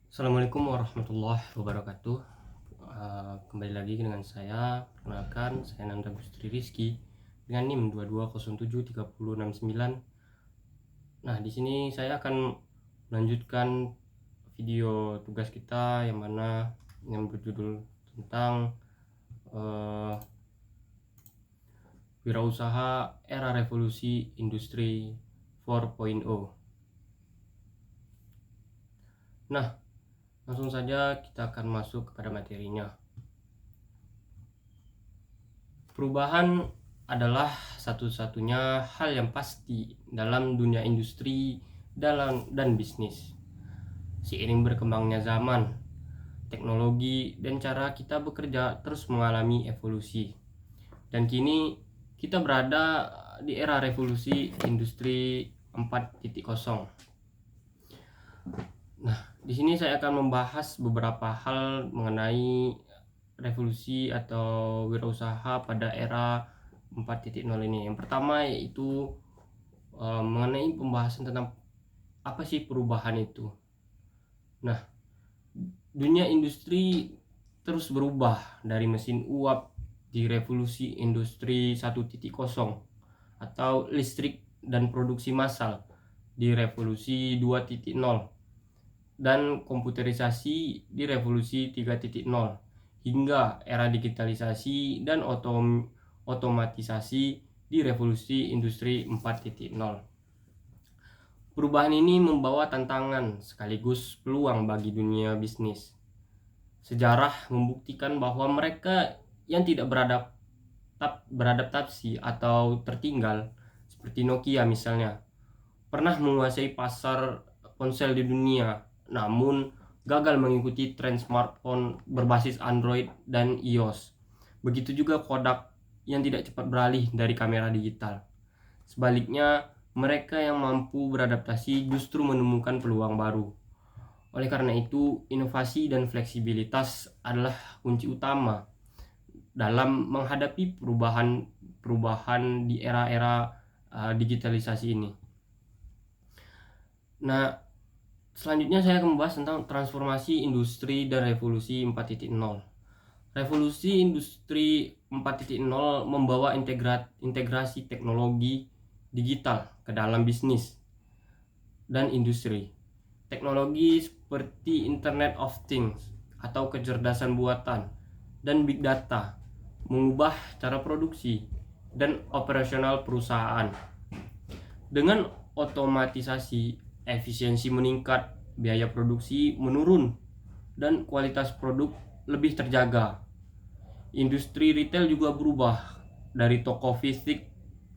Assalamualaikum warahmatullahi wabarakatuh. Kembali lagi dengan saya. Perkenalkan, saya Nanda Gustri Rizky dengan NIM 22073069. Nah, di sini saya akan melanjutkan video tugas kita yang berjudul tentang uh, wirausaha era revolusi industri 4.0. Nah, langsung saja kita akan masuk kepada materinya. Perubahan adalah satu-satunya hal yang pasti dalam dunia industri dan bisnis. Seiring berkembangnya zaman, teknologi dan cara kita bekerja terus mengalami evolusi. Dan kini kita berada di era revolusi industri 4.0. Nah, di sini saya akan membahas beberapa hal mengenai revolusi atau wirausaha pada era 4.0 ini. Yang pertama yaitu mengenai pembahasan tentang apa sih perubahan itu. Nah, dunia industri terus berubah dari mesin uap di revolusi industri 1.0 atau listrik dan produksi massal di revolusi 2.0 dan komputerisasi di revolusi 3.0 hingga era digitalisasi dan otomatisasi di revolusi industri 4.0. Perubahan ini membawa tantangan sekaligus peluang bagi dunia bisnis. Sejarah membuktikan bahwa mereka yang tidak beradaptasi atau tertinggal, seperti Nokia misalnya, pernah menguasai pasar ponsel di dunia, namun gagal mengikuti tren smartphone berbasis Android dan iOS. Begitu juga Kodak yang tidak cepat beralih dari kamera digital. Sebaliknya, mereka yang mampu beradaptasi justru menemukan peluang baru. Oleh karena itu, inovasi dan fleksibilitas adalah kunci utama dalam menghadapi perubahan di era-era digitalisasi ini. Nah, selanjutnya saya akan membahas tentang transformasi industri dan revolusi 4.0. Revolusi industri 4.0 membawa integrasi teknologi digital ke dalam bisnis dan industri. Teknologi seperti Internet of Things atau kecerdasan buatan dan big data mengubah cara produksi dan operasional perusahaan. Dengan otomatisasi, efisiensi meningkat, biaya produksi menurun, dan kualitas produk lebih terjaga. Industri retail juga berubah dari toko fisik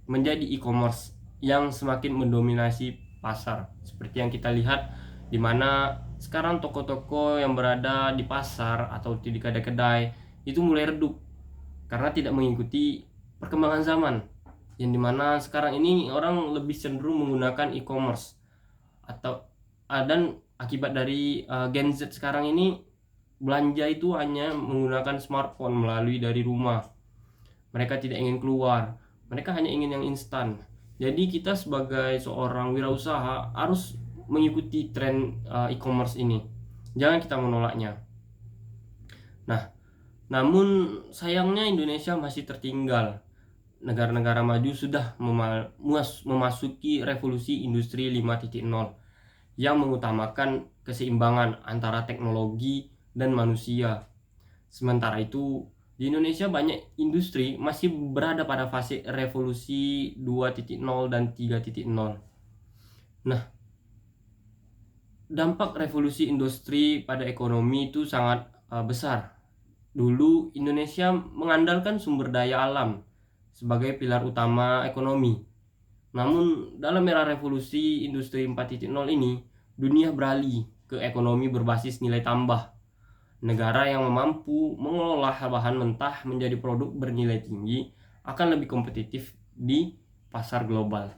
menjadi e-commerce yang semakin mendominasi pasar. Seperti yang kita lihat di mana sekarang toko-toko yang berada di pasar atau di kedai-kedai itu mulai redup karena tidak mengikuti perkembangan zaman, yang dimana sekarang ini orang lebih cenderung menggunakan e-commerce dan akibat dari Gen Z sekarang ini belanja itu hanya menggunakan smartphone melalui dari rumah. Mereka tidak ingin keluar, mereka hanya ingin yang instan. Jadi kita sebagai seorang wirausaha harus mengikuti tren e-commerce ini. Jangan kita menolaknya. Nah, namun sayangnya Indonesia masih tertinggal. Negara-negara maju sudah memasuki revolusi industri 5.0 yang mengutamakan keseimbangan antara teknologi dan manusia. Sementara itu, di Indonesia banyak industri masih berada pada fase revolusi 2.0 dan 3.0. Nah, dampak revolusi industri pada ekonomi itu sangat besar. Dulu Indonesia mengandalkan sumber daya alam sebagai pilar utama ekonomi. Namun dalam era revolusi industri 4.0 ini, dunia beralih ke ekonomi berbasis nilai tambah. Negara yang mampu mengolah bahan mentah menjadi produk bernilai tinggi akan lebih kompetitif di pasar global.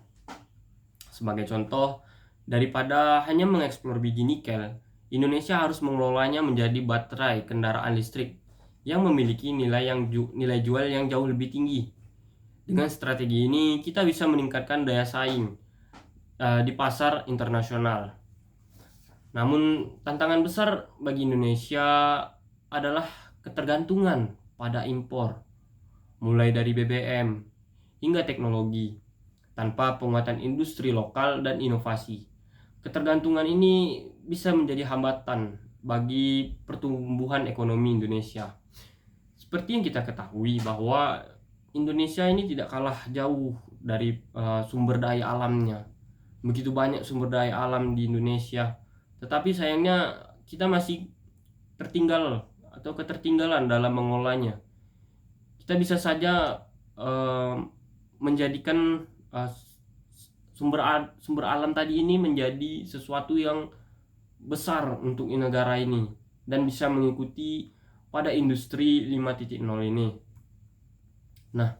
Sebagai contoh, daripada hanya mengeksplor biji nikel, Indonesia harus mengelolanya menjadi baterai kendaraan listrik yang memiliki nilai jual yang jauh lebih tinggi. Dengan strategi ini, kita bisa meningkatkan daya saing di pasar internasional. Namun tantangan besar bagi Indonesia adalah ketergantungan pada impor, mulai dari BBM hingga teknologi, tanpa penguatan industri lokal dan inovasi. Ketergantungan ini bisa menjadi hambatan bagi pertumbuhan ekonomi Indonesia. Seperti yang kita ketahui bahwa Indonesia ini tidak kalah jauh dari sumber daya alamnya. Begitu banyak sumber daya alam di Indonesia, tetapi sayangnya kita masih tertinggal atau ketertinggalan dalam mengolahnya. Kita bisa saja eh, menjadikan sumber alam tadi ini menjadi sesuatu yang besar untuk negara ini dan bisa mengikuti pada industri 5.0 ini. Nah,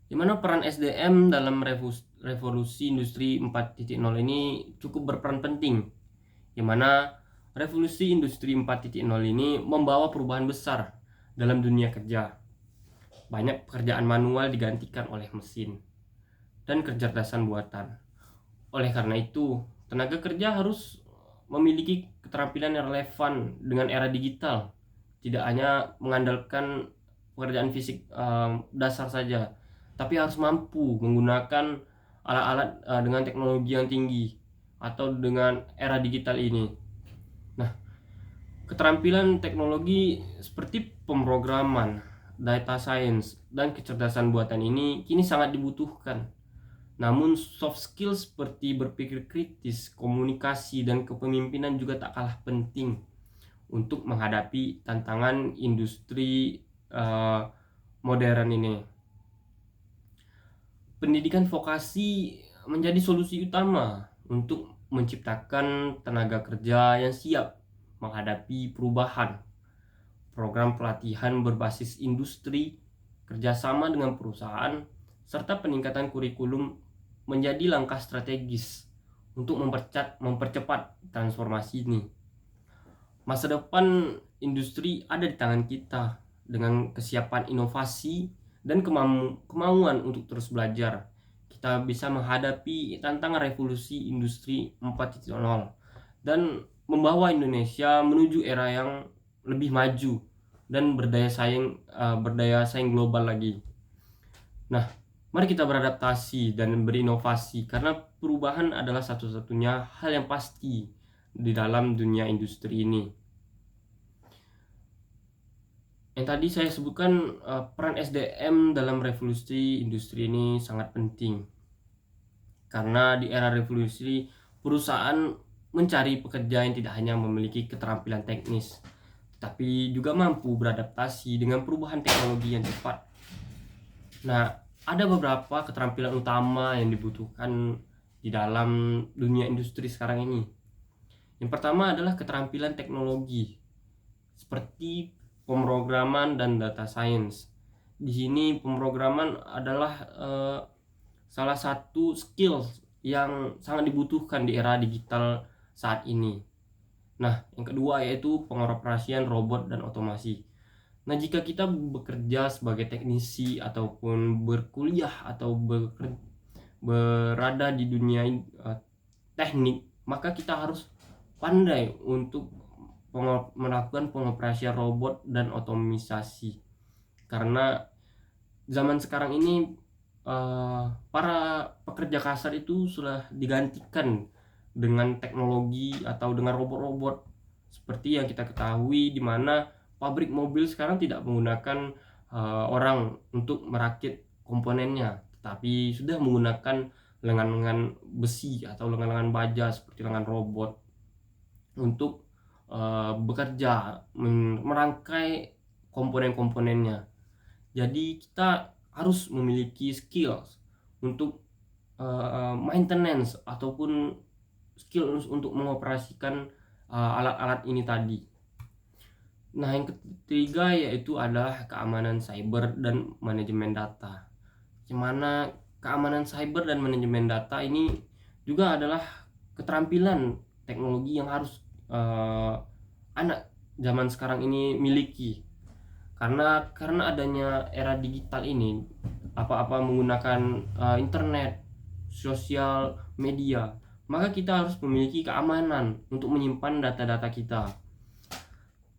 di mana peran SDM dalam revolusi industri 4.0 ini cukup berperan penting, di mana revolusi industri 4.0 ini membawa perubahan besar dalam dunia kerja. Banyak pekerjaan manual digantikan oleh mesin dan kecerdasan buatan. Oleh karena itu, tenaga kerja harus memiliki keterampilan yang relevan dengan era digital, tidak hanya mengandalkan pekerjaan fisik dasar saja, tapi harus mampu menggunakan alat-alat dengan teknologi yang tinggi atau dengan era digital ini. Nah, keterampilan teknologi seperti pemrograman, data science, dan kecerdasan buatan ini kini sangat dibutuhkan. Namun soft skill seperti berpikir kritis, komunikasi, dan kepemimpinan juga tak kalah penting untuk menghadapi tantangan industri modern ini. Pendidikan vokasi menjadi solusi utama untuk menciptakan tenaga kerja yang siap menghadapi perubahan. Program pelatihan berbasis industri, kerjasama dengan perusahaan, serta peningkatan kurikulum menjadi langkah strategis untuk mempercepat transformasi ini. Masa depan industri ada di tangan kita dengan kesiapan inovasi dan kemauan untuk terus belajar. Kita bisa menghadapi tantangan revolusi industri 4.0 dan membawa Indonesia menuju era yang lebih maju dan berdaya saing global lagi. Nah, mari kita beradaptasi dan berinovasi karena perubahan adalah satu-satunya hal yang pasti di dalam dunia industri ini. Yang tadi saya sebutkan, peran SDM dalam revolusi industri ini sangat penting. Karena di era revolusi, perusahaan mencari pekerja yang tidak hanya memiliki keterampilan teknis, tapi juga mampu beradaptasi dengan perubahan teknologi yang cepat. Nah, ada beberapa keterampilan utama yang dibutuhkan di dalam dunia industri sekarang ini. Yang pertama adalah keterampilan teknologi, seperti pemrograman dan data science. Di sini pemrograman adalah salah satu skill yang sangat dibutuhkan di era digital saat ini. Nah, yang kedua yaitu pengoperasian robot dan otomasi. Nah, jika kita bekerja sebagai teknisi ataupun berkuliah atau berada di dunia teknik, maka kita harus pandai untuk melakukan pengoperasian robot dan otomisasi. Karena zaman sekarang ini para pekerja kasar itu sudah digantikan dengan teknologi atau dengan robot-robot seperti yang kita ketahui, di mana pabrik mobil sekarang tidak menggunakan orang untuk merakit komponennya, tetapi sudah menggunakan lengan-lengan besi atau lengan-lengan baja seperti lengan robot untuk bekerja merangkai komponen-komponennya. Jadi kita harus memiliki skills untuk maintenance ataupun skill untuk mengoperasikan alat-alat ini tadi. Nah, yang ketiga yaitu adalah keamanan cyber dan manajemen data. Dimana keamanan cyber dan manajemen data ini juga adalah keterampilan teknologi yang harus anak zaman sekarang ini miliki. Karena adanya era digital ini, apa-apa menggunakan internet, sosial media, maka kita harus memiliki keamanan untuk menyimpan data-data kita.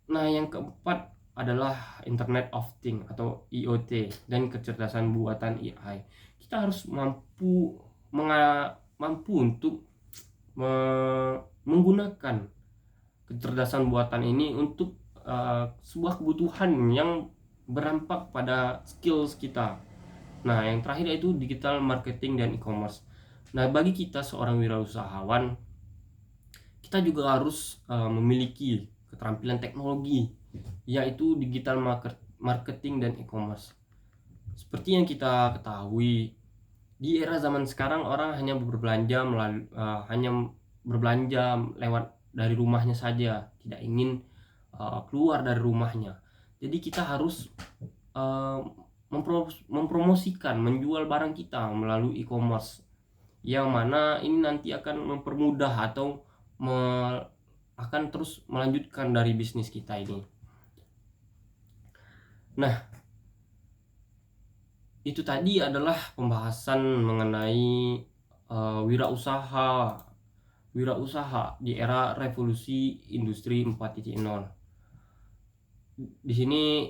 Nah, yang keempat adalah Internet of Things atau IoT dan kecerdasan buatan AI. Kita harus mampu untuk menggunakan kecerdasan buatan ini untuk sebuah kebutuhan yang berdampak pada skills kita. Nah, yang terakhir yaitu digital marketing dan e-commerce. Nah, bagi kita seorang wirausahawan, kita juga harus memiliki keterampilan teknologi, yaitu digital marketing dan e-commerce. Seperti yang kita ketahui, di era zaman sekarang orang hanya berbelanja lewat dari rumahnya saja, tidak ingin keluar dari rumahnya. Jadi kita harus mempromosikan, menjual barang kita melalui e-commerce, yang mana ini nanti akan mempermudah atau akan terus melanjutkan dari bisnis kita ini. Nah, itu tadi adalah pembahasan mengenai wirausaha di era revolusi industri 4.0. Di sini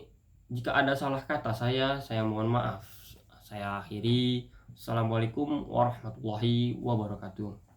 jika ada salah kata saya mohon maaf. Saya akhiri. Assalamualaikum warahmatullahi wabarakatuh.